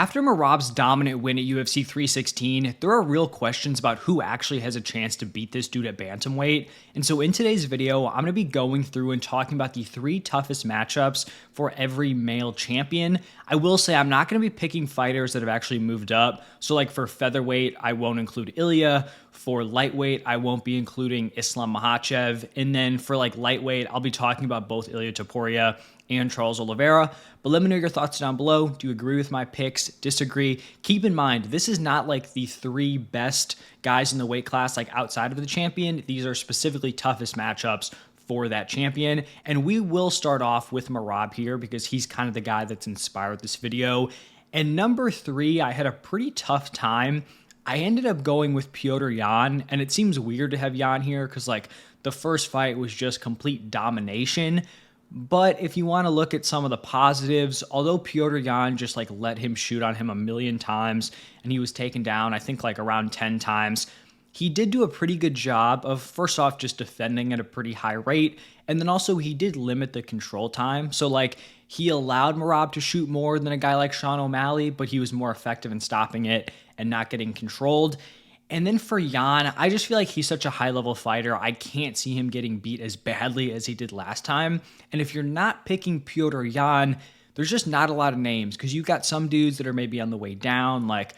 After Merab's dominant win at UFC 316, there are real questions about who actually has a chance to beat this dude at bantamweight. And so in today's video, I'm going to be going through and talking about the 3 toughest matchups for every male champion. I will say I'm not going to be picking fighters that have actually moved up. So like for featherweight, I won't include Ilia. For lightweight, I won't be including Islam Makhachev. And then for like lightweight, I'll be talking about both Ilia Topuria and Charles Oliveira. But let me know your thoughts down below. Do you agree with my picks? Disagree? Keep in mind, this is not like the 3 best guys in the weight class like outside of the champion. These are specifically toughest matchups for that champion. And we will start off with Merab here because he's kind of the guy that's inspired this video. And number 3, I had a pretty tough time. I ended up going with Petr Yan, and it seems weird to have Yan here because like the first fight was just complete domination. But if you want to look at some of the positives, although Petr Yan just like let him shoot on him a million times and he was taken down, I think like around 10 times, he did do a pretty good job of first off just defending at a pretty high rate. And then also he did limit the control time. So like he allowed Merab to shoot more than a guy like Sean O'Malley, but he was more effective in stopping it and not getting controlled. And then for Yan, I just feel like he's such a high-level fighter. I can't see him getting beat as badly as he did last time. And if you're not picking Petr Yan, there's just not a lot of names because you've got some dudes that are maybe on the way down, like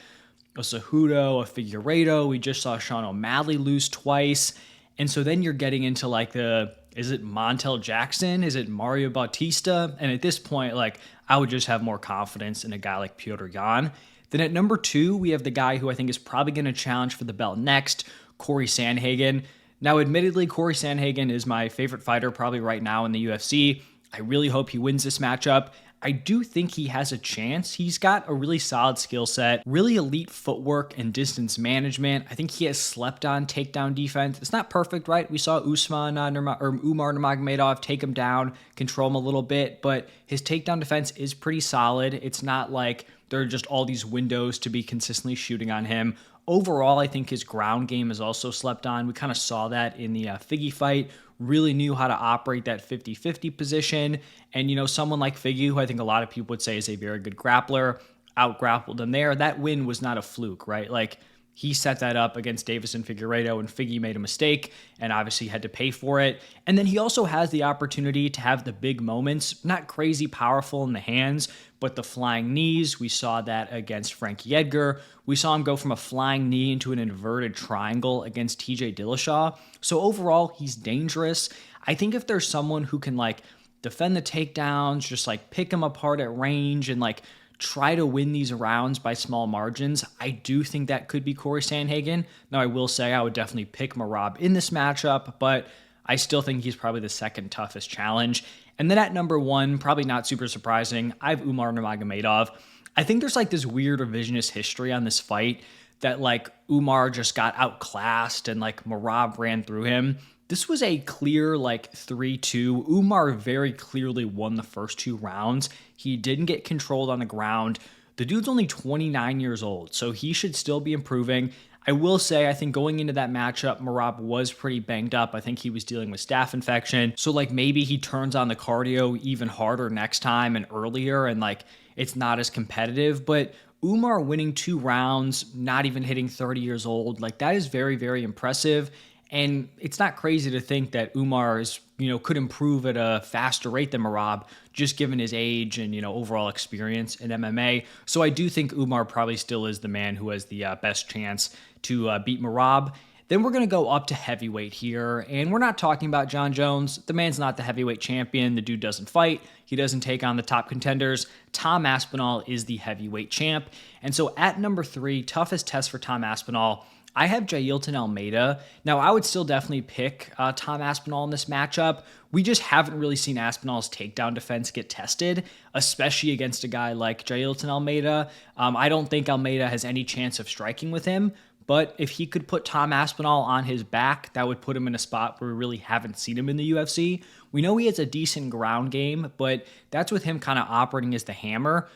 a Cejudo, a Figueiredo. We just saw Sean O'Malley lose twice. And so then you're getting into like is it Montel Jackson? Is it Mario Bautista? And at this point, like I would just have more confidence in a guy like Petr Yan. Then at number 2, we have the guy who I think is probably going to challenge for the belt next, Corey Sandhagen. Now, admittedly, Corey Sandhagen is my favorite fighter probably right now in the UFC. I really hope he wins this matchup. I do think he has a chance. He's got a really solid skill set, really elite footwork and distance management. I think he has slept on takedown defense. It's not perfect, right? We saw Umar Nurmagomedov take him down, control him a little bit, but his takedown defense is pretty solid. It's not like there are just all these windows to be consistently shooting on him. Overall, I think his ground game is also slept on. We kind of saw that in the Figgy fight. Really knew how to operate that 50-50 position. And, you know, someone like Figgy, who I think a lot of people would say is a very good grappler, out-grappled him there. That win was not a fluke, right? Like, he set that up against Davison Figueiredo, and Figgy made a mistake and obviously had to pay for it. And then he also has the opportunity to have the big moments, not crazy powerful in the hands, but the flying knees. We saw that against Frankie Edgar. We saw him go from a flying knee into an inverted triangle against TJ Dillashaw. So overall, he's dangerous. I think if there's someone who can like defend the takedowns, just like pick him apart at range and like try to win these rounds by small margins, I do think that could be Corey Sandhagen. Now, I will say I would definitely pick Merab in this matchup, but I still think he's probably the second toughest challenge. And then at number 1, probably not super surprising, I have Umar Nurmagomedov. I think there's like this weird revisionist history on this fight that like Umar just got outclassed and like Merab ran through him. This was a clear like 3-2. Umar very clearly won the first 2 rounds. He didn't get controlled on the ground. The dude's only 29 years old, so he should still be improving. I will say, I think going into that matchup, Merab was pretty banged up. I think he was dealing with staph infection. So like maybe he turns on the cardio even harder next time and earlier and like it's not as competitive. But Umar winning 2 rounds, not even hitting 30 years old, like that is very, very impressive. And it's not crazy to think that Umar is, could improve at a faster rate than Merab, just given his age and, overall experience in MMA. So I do think Umar probably still is the man who has the best chance to beat Merab. Then we're going to go up to heavyweight here, and we're not talking about John Jones. The man's not the heavyweight champion. The dude doesn't fight. He doesn't take on the top contenders. Tom Aspinall is the heavyweight champ. And so at number 3, toughest test for Tom Aspinall, I have Jailton Almeida. Now, I would still definitely pick Tom Aspinall in this matchup. We just haven't really seen Aspinall's takedown defense get tested, especially against a guy like Jailton Almeida. I don't think Almeida has any chance of striking with him, but if he could put Tom Aspinall on his back, that would put him in a spot where we really haven't seen him in the UFC. We know he has a decent ground game, but that's with him kind of operating as the hammer.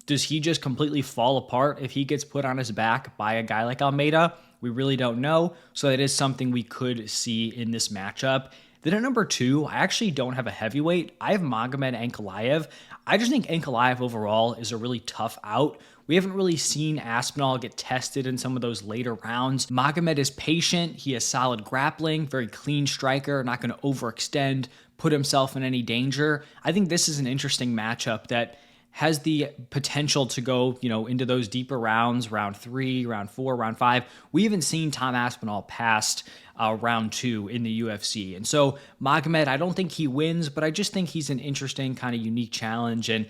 Does he just completely fall apart if he gets put on his back by a guy like Almeida? We really don't know, so that is something we could see in this matchup. Then at number 2, I actually don't have a heavyweight. I have Magomed Ankalaev. I just think Ankalaev overall is a really tough out. We haven't really seen Aspinall get tested in some of those later rounds. Magomed is patient. He has solid grappling, very clean striker, not going to overextend, put himself in any danger. I think this is an interesting matchup that has the potential to go, into those deeper rounds, round 3, round 4, round 5. We haven't seen Tom Aspinall past round 2 in the UFC. And so Magomed, I don't think he wins, but I just think he's an interesting kind of unique challenge. And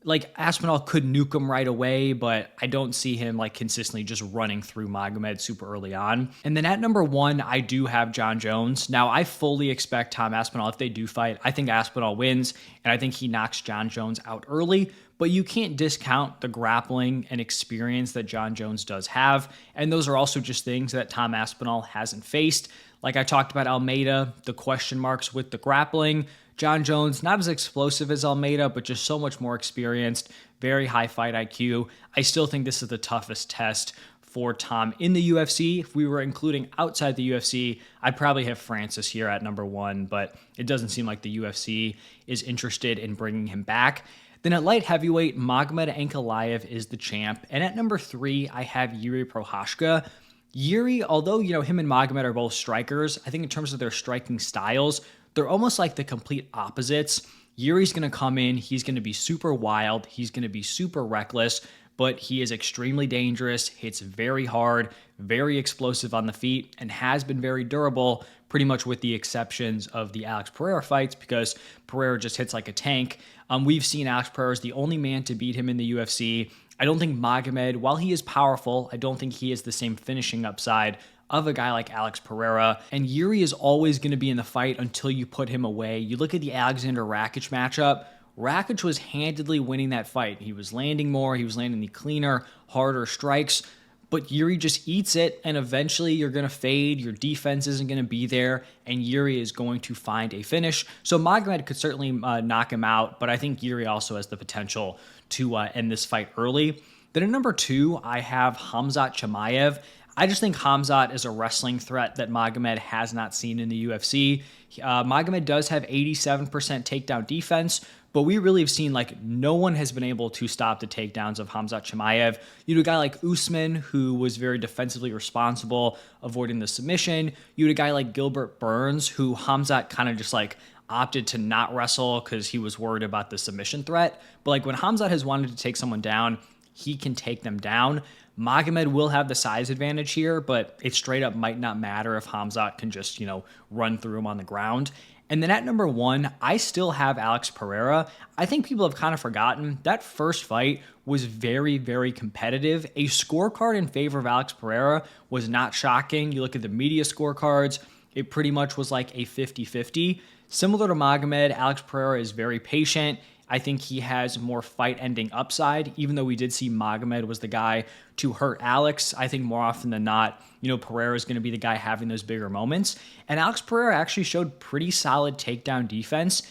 like Aspinall could nuke him right away, but I don't see him like consistently just running through Magomed super early on. And then at number 1, I do have Jon Jones. Now I fully expect Tom Aspinall, if they do fight, I think Aspinall wins, and I think he knocks Jon Jones out early. But you can't discount the grappling and experience that Jon Jones does have. And those are also just things that Tom Aspinall hasn't faced. Like I talked about Almeida, the question marks with the grappling. Jon Jones, not as explosive as Almeida, but just so much more experienced, very high fight IQ. I still think this is the toughest test for Tom in the UFC. If we were including outside the UFC, I'd probably have Francis here at number 1, but it doesn't seem like the UFC is interested in bringing him back. Then at light heavyweight, Magomed Ankalaev is the champ. And at number 3, I have Yuri Prochazka. Yuri, although, him and Magomed are both strikers, I think in terms of their striking styles, they're almost like the complete opposites. Yuri's going to come in, he's going to be super wild, he's going to be super reckless, but he is extremely dangerous, hits very hard, very explosive on the feet, and has been very durable, pretty much with the exceptions of the Alex Pereira fights, because Pereira just hits like a tank. We've seen Alex Pereira as the only man to beat him in the UFC. I don't think Magomed, while he is powerful, I don't think he has the same finishing upside of a guy like Alex Pereira. And Yuri is always going to be in the fight until you put him away. You look at the Alexander Rakic matchup, Rakic was handedly winning that fight. He was landing more, he was landing the cleaner, harder strikes, but Yuri just eats it, and eventually you're going to fade, your defense isn't going to be there, and Yuri is going to find a finish. So Magomed could certainly knock him out, but I think Yuri also has the potential to end this fight early. Then at number 2, I have Khamzat Chimaev. I just think Khamzat is a wrestling threat that Magomed has not seen in the UFC. Magomed does have 87% takedown defense, but we really have seen like no one has been able to stop the takedowns of Khamzat Chimaev. You had a guy like Usman, who was very defensively responsible, avoiding the submission. You had a guy like Gilbert Burns, who Khamzat kind of just like opted to not wrestle because he was worried about the submission threat. But like when Khamzat has wanted to take someone down, he can take them down. Magomed will have the size advantage here, but it straight up might not matter if Khamzat can just, run through him on the ground. And then at number 1, I still have Alex Pereira. I think people have kind of forgotten that first fight was very, very competitive. A scorecard in favor of Alex Pereira was not shocking. You look at the media scorecards, it pretty much was like a 50-50. Similar to Magomed, Alex Pereira is very patient. I think he has more fight-ending upside, even though we did see Magomed was the guy to hurt Alex. I think more often than not, Pereira is going to be the guy having those bigger moments. And Alex Pereira actually showed pretty solid takedown defense.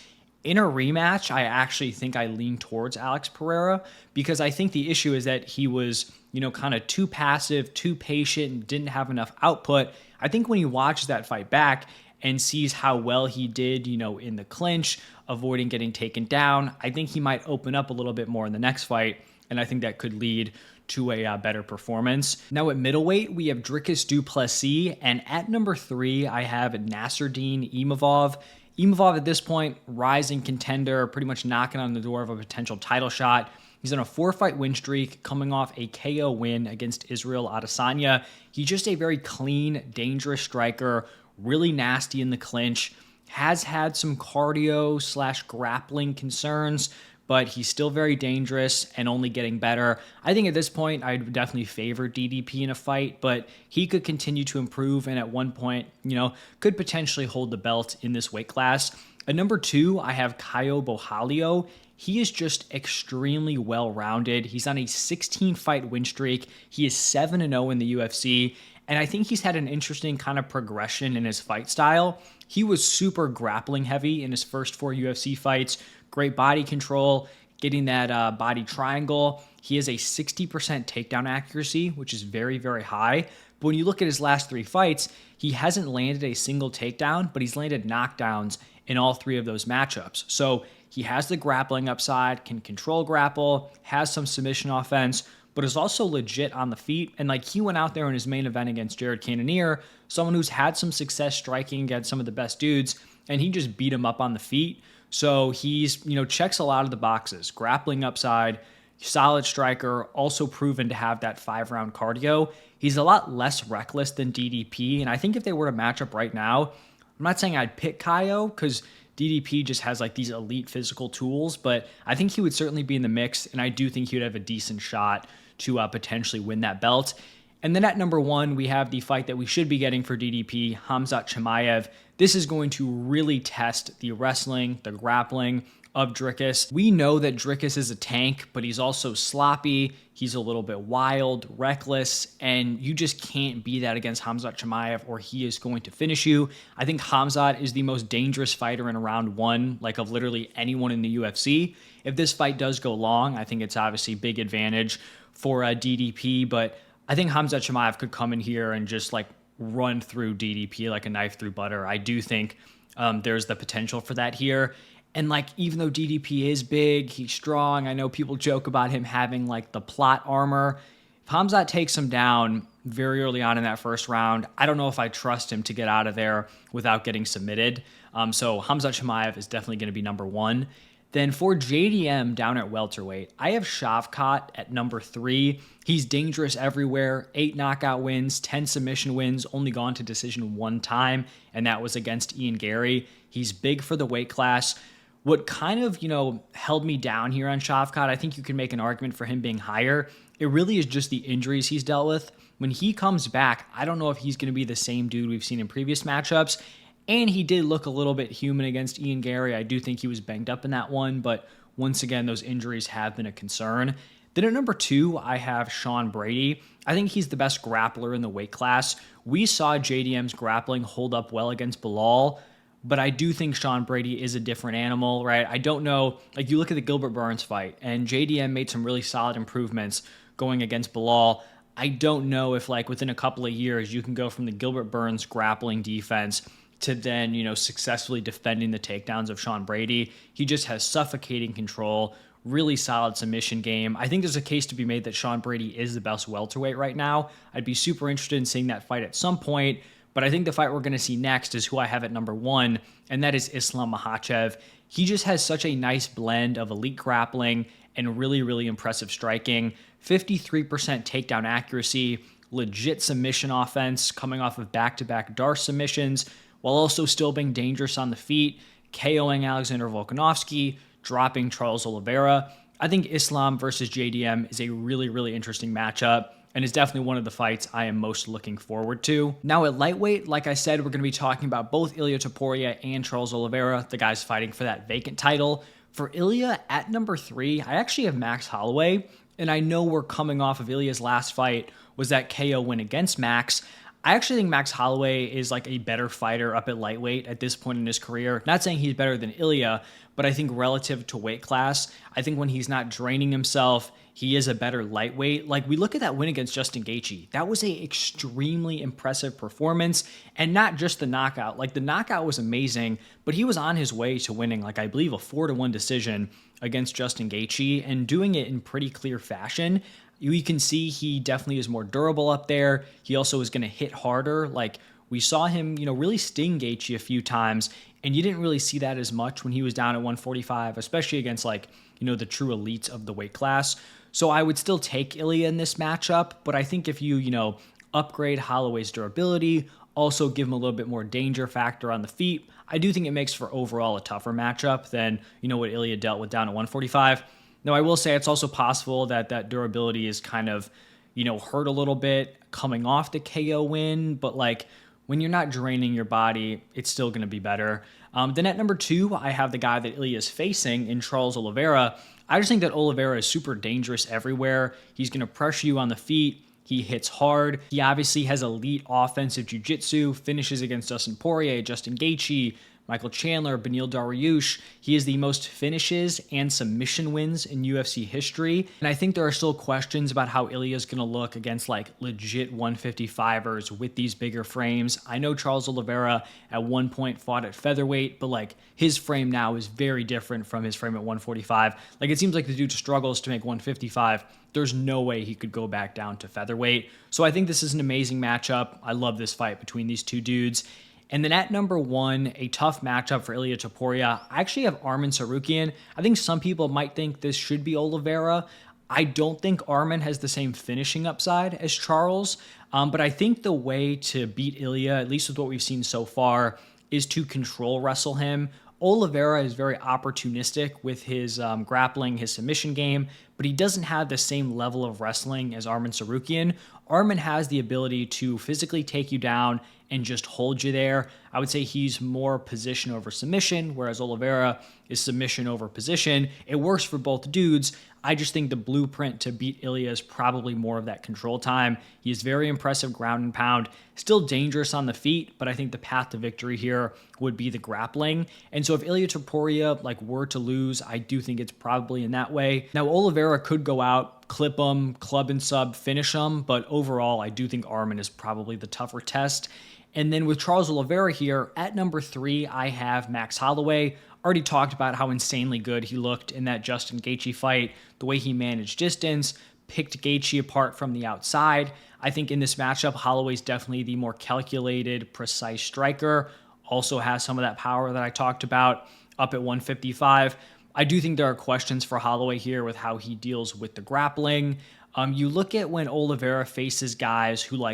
In a rematch, I actually think I lean towards Alex Pereira because I think the issue is that he was, kind of too passive, too patient, didn't have enough output. I think when he watches that fight back and sees how well he did, in the clinch, avoiding getting taken down, I think he might open up a little bit more in the next fight, and I think that could lead to a better performance. Now at middleweight, we have Dricus Du Plessis, and at number 3, I have Nasruddin Imavov. Imavov at this point, rising contender, pretty much knocking on the door of a potential title shot. He's on a 4-fight win streak, coming off a KO win against Israel Adesanya. He's just a very clean, dangerous striker, really nasty in the clinch, has had some cardio/grappling concerns, but he's still very dangerous and only getting better. I think at this point, I'd definitely favor DDP in a fight, but he could continue to improve and at one point, could potentially hold the belt in this weight class. At number 2, I have Caio Borralho. He is just extremely well-rounded. He's on a 16-fight win streak. He is 7-0 in the UFC, and I think he's had an interesting kind of progression in his fight style. He was super grappling heavy in his first 4 UFC fights. Great body control, getting that body triangle. He has a 60% takedown accuracy, which is very, very high. But when you look at his last 3 fights, he hasn't landed a single takedown, but he's landed knockdowns in all 3 of those matchups. So he has the grappling upside, can control grapple, has some submission offense, but is also legit on the feet. And like, he went out there in his main event against Jared Cannonier, someone who's had some success striking against some of the best dudes, and he just beat him up on the feet. So he's, checks a lot of the boxes. Grappling upside, solid striker, also proven to have that 5-round cardio. He's a lot less reckless than DDP, and I think if they were to match up right now, I'm not saying I'd pick Caio because DDP just has like these elite physical tools, but I think he would certainly be in the mix, and I do think he would have a decent shot to potentially win that belt. And then at number 1, we have the fight that we should be getting for DDP, Khamzat Chimaev. This is going to really test the wrestling, the grappling of Dricus. We know that Dricus is a tank, but he's also sloppy. He's a little bit wild, reckless, and you just can't be that against Khamzat Chimaev or he is going to finish you. I think Khamzat is the most dangerous fighter in round 1, like of literally anyone in the UFC. If this fight does go long, I think it's obviously big advantage for DDP, but I think Khamzat Chimaev could come in here and just like run through DDP like a knife through butter. I do think there's the potential for that here. And like, even though DDP is big, he's strong, I know people joke about him having like the plot armor. If Khamzat takes him down very early on in that first round, I don't know if I trust him to get out of there without getting submitted. So Khamzat Chimaev is definitely going to be number 1. Then for JDM down at welterweight, I have Shavkat at number 3. He's dangerous everywhere. 8 knockout wins, 10 submission wins, only gone to decision 1 time, and that was against Ian Gary. He's big for the weight class. What kind of, held me down here on Shavkat, I think you can make an argument for him being higher. It really is just the injuries he's dealt with. When he comes back, I don't know if he's going to be the same dude we've seen in previous matchups. And he did look a little bit human against Ian Gary. I do think he was banged up in that one, but once again, those injuries have been a concern. Then at number 2, I have Sean Brady. I think he's the best grappler in the weight class. We saw JDM's grappling hold up well against Bilal, but I do think Sean Brady is a different animal, right? I don't know, like you look at the Gilbert Burns fight, and JDM made some really solid improvements going against Bilal. I don't know if like within a couple of years you can go from the Gilbert Burns grappling defense to then, successfully defending the takedowns of Sean Brady. He just has suffocating control, really solid submission game. I think there's a case to be made that Sean Brady is the best welterweight right now. I'd be super interested in seeing that fight at some point, but I think the fight we're going to see next is who I have at number 1, and that is Islam Makhachev. He just has such a nice blend of elite grappling and really, really impressive striking. 53% takedown accuracy, legit submission offense coming off of back-to-back Dar submissions, while also still being dangerous on the feet, KOing Alexander Volkanovski, dropping Charles Oliveira. I think Islam versus JDM is a really, really interesting matchup, and is definitely one of the fights I am most looking forward to. Now at lightweight, like I said, we're going to be talking about both Ilia Topuria and Charles Oliveira, the guys fighting for that vacant title. For Ilia, at number 3, I actually have Max Holloway, and I know we're coming off of Ilia's last fight was that KO win against Max. I actually think Max Holloway is like a better fighter up at lightweight at this point in his career. Not saying he's better than Ilia, but I think relative to weight class, I think when he's not draining himself, he is a better lightweight. Like, we look at that win against Justin Gaethje. That was a extremely impressive performance, and not just the knockout. Like, the knockout was amazing, but he was on his way to winning, like, I believe a 4-1 decision against Justin Gaethje, and doing it in pretty clear fashion. You can see he definitely is more durable up there. He also is going to hit harder. Like, we saw him, really sting Gaethje a few times, and you didn't really see that as much when he was down at 145, especially against the true elites of the weight class. So I would still take Ilia in this matchup, but I think if you, upgrade Holloway's durability, also give him a little bit more danger factor on the feet, I do think it makes for overall a tougher matchup than, what Ilia dealt with down at 145. Now, I will say it's also possible that that durability is kind of, hurt a little bit coming off the KO win, but when you're not draining your body, it's still going to be better. Then at number 2, I have the guy that Ilia is facing in Charles Oliveira. I just think that Oliveira is super dangerous everywhere. He's going to pressure you on the feet. He hits hard. He obviously has elite offensive jiu-jitsu, finishes against Dustin Poirier, Justin Gaethje, Michael Chandler, Beneil Dariush. He has the most finishes and submission wins in UFC history. And I think there are still questions about how Ilia is going to look against like legit 155ers with these bigger frames. I know Charles Oliveira at one point fought at featherweight, but like his frame now is very different from his frame at 145. Like it seems like the dude struggles to make 155. There's no way he could go back down to featherweight. So I think this is an amazing matchup. I love this fight between these two dudes. And then at number 1, a tough matchup for Ilia Topuria. I actually have Arman Tsarukyan. I think some people might think this should be Oliveira. I don't think Arman has the same finishing upside as Charles, but I think the way to beat Ilia, at least with what we've seen so far, is to control wrestle him. Oliveira is very opportunistic with his grappling, his submission game, but he doesn't have the same level of wrestling as Arman Tsarukyan. Arman has the ability to physically take you down and just hold you there. I would say he's more position over submission, whereas Oliveira is submission over position. It works for both dudes. I just think the blueprint to beat Ilia is probably more of that control time. He is very impressive ground and pound, still dangerous on the feet, but I think the path to victory here would be the grappling. And so if Ilia Topuria were to lose, I do think it's probably in that way. Now Oliveira could go out, clip him, club and sub, finish him, but overall I do think Arman is probably the tougher test. And then with Charles Oliveira here, at number 3, I have Max Holloway. Already talked about how insanely good he looked in that Justin Gaethje fight, the way he managed distance, picked Gaethje apart from the outside. I think in this matchup, Holloway's definitely the more calculated, precise striker. Also has some of that power that I talked about up at 155. I do think there are questions for Holloway here with how he deals with the grappling. You look at when Oliveira faces guys who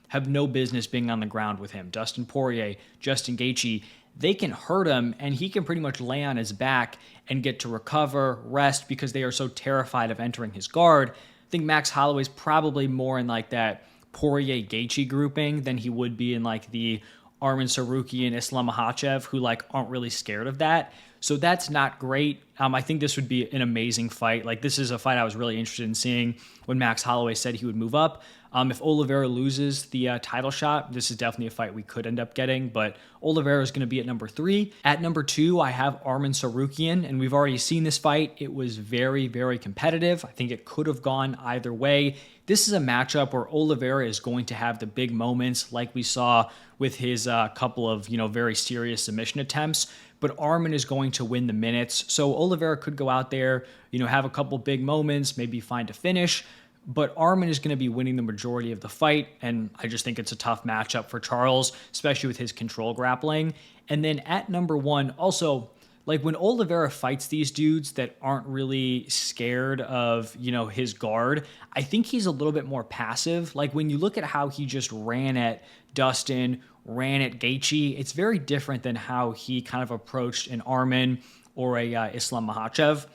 have no business being on the ground with him. Dustin Poirier, Justin Gaethje, they can hurt him and he can pretty much lay on his back and get to recover, rest because they are so terrified of entering his guard. I think Max Holloway's probably more in that Poirier-Gaethje grouping than he would be in the Arman Tsarukyan, Islam Makhachev, who aren't really scared of that. So that's not great. I think this would be an amazing fight. This is a fight I was really interested in seeing when Max Holloway said he would move up. If Oliveira loses the title shot, this is definitely a fight we could end up getting, but Oliveira is going to be at number 3. At number 2, I have Arman Tsarukyan, and we've already seen this fight. It was very, very competitive. I think it could have gone either way. This is a matchup where Oliveira is going to have the big moments like we saw with his couple of, very serious submission attempts, but Arman is going to win the minutes. So Oliveira could go out there, have a couple big moments, maybe find a finish, but Arman is going to be winning the majority of the fight, and I just think it's a tough matchup for Charles, especially with his control grappling. And then at number 1, also, when Oliveira fights these dudes that aren't really scared of, his guard, I think he's a little bit more passive. When you look at how he just ran at Dustin, ran at Gaethje, it's very different than how he kind of approached an Arman or a Islam Makhachev.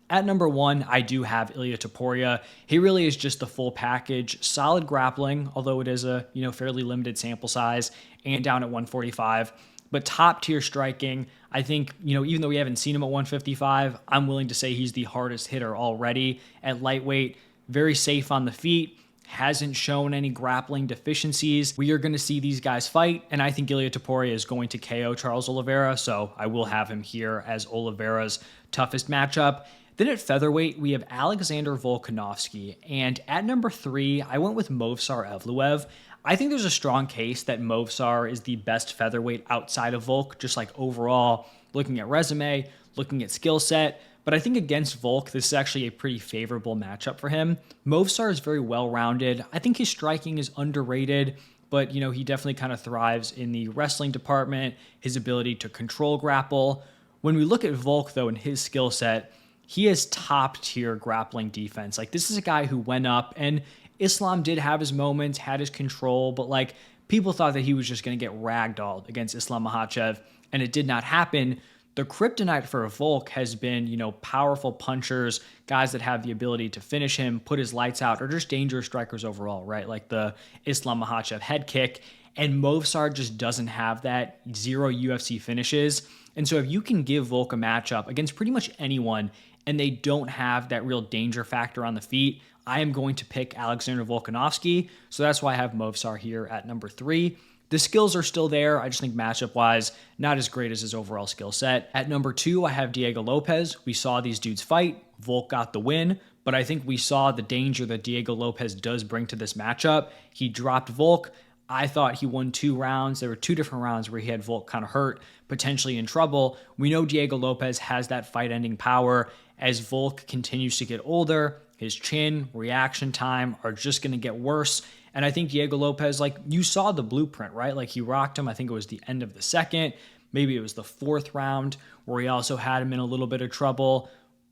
At number 1, I do have Ilia Topuria. He really is just the full package. Solid grappling, although it is a fairly limited sample size, and down at 145. But top tier striking. I think, even though we haven't seen him at 155, I'm willing to say he's the hardest hitter already at lightweight. Very safe on the feet. Hasn't shown any grappling deficiencies. We are going to see these guys fight, and I think Ilia Topuria is going to KO Charles Oliveira, so I will have him here as Oliveira's toughest matchup. Then at featherweight, we have Alexander Volkanovski, and at number 3, I went with Movsar Evloev. I think there's a strong case that Movsar is the best featherweight outside of Volk, just overall, looking at resume, looking at skill set. But I think against Volk, this is actually a pretty favorable matchup for him. Movsar is very well-rounded. I think his striking is underrated, but he definitely kind of thrives in the wrestling department, his ability to control grapple. When we look at Volk, though, and his skill set, he has top-tier grappling defense. This is a guy who went up, and Islam did have his moments, had his control, but people thought that he was just going to get ragdolled against Islam Makhachev, and it did not happen. The kryptonite for Volk has been, powerful punchers, guys that have the ability to finish him, put his lights out, or just dangerous strikers overall, right? Like the Islam Makhachev head kick. And Movsar just doesn't have that. 0 UFC finishes. And so if you can give Volk a matchup against pretty much anyone, and they don't have that real danger factor on the feet, I am going to pick Alexander Volkanovski. So that's why I have Movsar here at number 3. The skills are still there. I just think matchup-wise, not as great as his overall skill set. At number 2, I have Diego Lopes. We saw these dudes fight. Volk got the win, but I think we saw the danger that Diego Lopes does bring to this matchup. He dropped Volk. I thought he won 2 rounds. There were 2 different rounds where he had Volk kind of hurt, potentially in trouble. We know Diego Lopes has that fight-ending power. As Volk continues to get older, his chin, reaction time are just going to get worse. And I think Diego Lopes, like, you saw the blueprint, right? Like, he rocked him. I think it was the end of the second. Maybe it was the 4th round where he also had him in a little bit of trouble.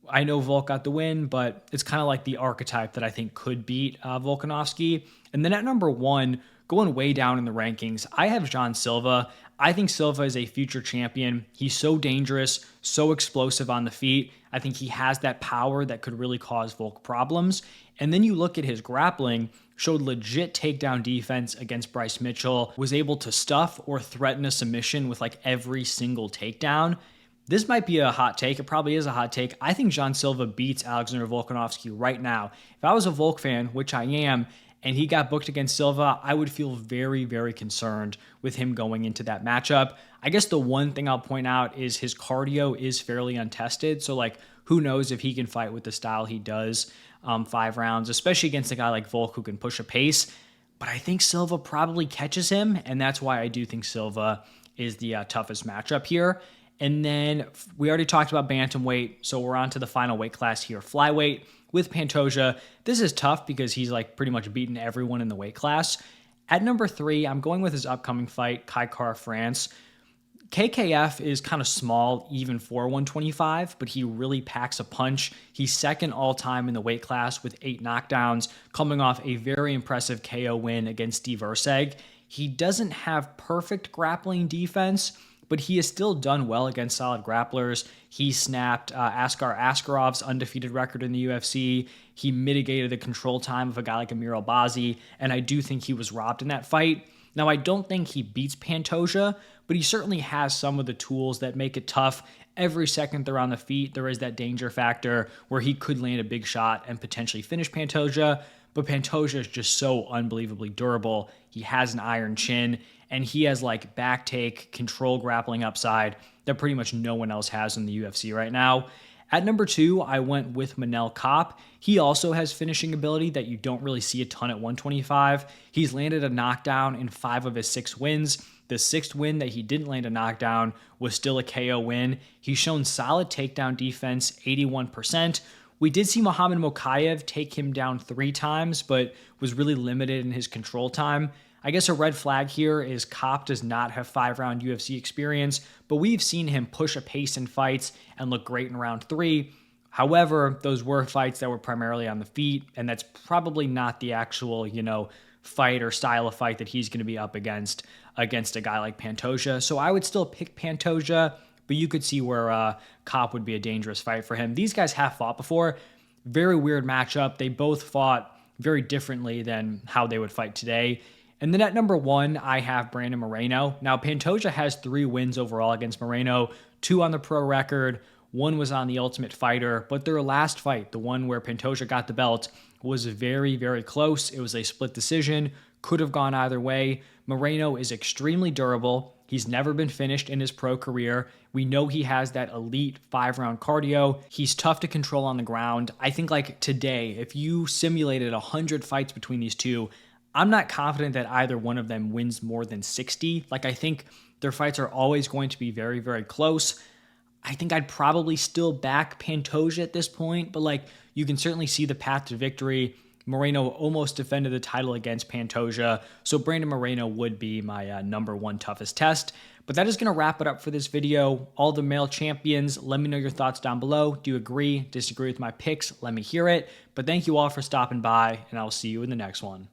I know Volk got the win, but it's kind of like the archetype that I think could beat Volkanovski. And then at number 1, going way down in the rankings, I have Jean Silva. I think Silva is a future champion. He's so dangerous, so explosive on the feet. I think he has that power that could really cause Volk problems. And then you look at his grappling, showed legit takedown defense against Bryce Mitchell, was able to stuff or threaten a submission with like every single takedown. This might be a hot take. It probably is a hot take. I think Jean Silva beats Alexander Volkanovski right now. If I was a Volk fan, which I am, and he got booked against Silva, I would feel very, very concerned with him going into that matchup. I guess the one thing I'll point out is his cardio is fairly untested. So, like, who knows if he can fight with the style he does 5 rounds, especially against a guy like Volk who can push a pace. But I think Silva probably catches him, and that's why I do think Silva is the toughest matchup here. And then we already talked about bantamweight, so we're on to the final weight class here, flyweight. With Pantoja, this is tough because he's like pretty much beaten everyone in the weight class. At number 3, I'm going with his upcoming fight, Kai Kara-France. KKF is kind of small, even for 125, but he really packs a punch. He's second all-time in the weight class with 8 knockdowns, coming off a very impressive KO win against Steve Erceg. He doesn't have perfect grappling defense, but he has still done well against solid grapplers. He snapped Askar Askarov's undefeated record in the UFC. He mitigated the control time of a guy like Amir Albazi, and I do think he was robbed in that fight. Now, I don't think he beats Pantoja, but he certainly has some of the tools that make it tough. Every second they're on the feet, there is that danger factor where he could land a big shot and potentially finish Pantoja, but Pantoja is just so unbelievably durable. He has an iron chin, and he has like back take, control grappling upside that pretty much no one else has in the UFC right now. At number 2, I went with Manel Kape. He also has finishing ability that you don't really see a ton at 125. He's landed a knockdown in 5 of his 6 wins. The 6th win that he didn't land a knockdown was still a KO win. He's shown solid takedown defense, 81%. We did see Magomed Ankalaev take him down 3 times, but was really limited in his control time. I guess a red flag here is Kape does not have 5-round UFC experience, but we've seen him push a pace in fights and look great in round 3. However, those were fights that were primarily on the feet, and that's probably not the actual, fight or style of fight that he's going to be up against a guy like Pantoja. So I would still pick Pantoja, but you could see where Kape would be a dangerous fight for him. These guys have fought before. Very weird matchup. They both fought very differently than how they would fight today. And then at number 1, I have Brandon Moreno. Now, Pantoja has 3 wins overall against Moreno, 2 on the pro record, 1 was on the Ultimate Fighter, but their last fight, the one where Pantoja got the belt, was very, very close. It was a split decision, could have gone either way. Moreno is extremely durable. He's never been finished in his pro career. We know he has that elite 5-round cardio. He's tough to control on the ground. I think like today, if you simulated 100 fights between these two, I'm not confident that either one of them wins more than 60. Like, I think their fights are always going to be very, very close. I think I'd probably still back Pantoja at this point, but like, you can certainly see the path to victory. Moreno almost defended the title against Pantoja, so Brandon Moreno would be my number 1 toughest test. But that is going to wrap it up for this video. All the male champions, let me know your thoughts down below. Do you agree, disagree with my picks? Let me hear it. But thank you all for stopping by, and I'll see you in the next one.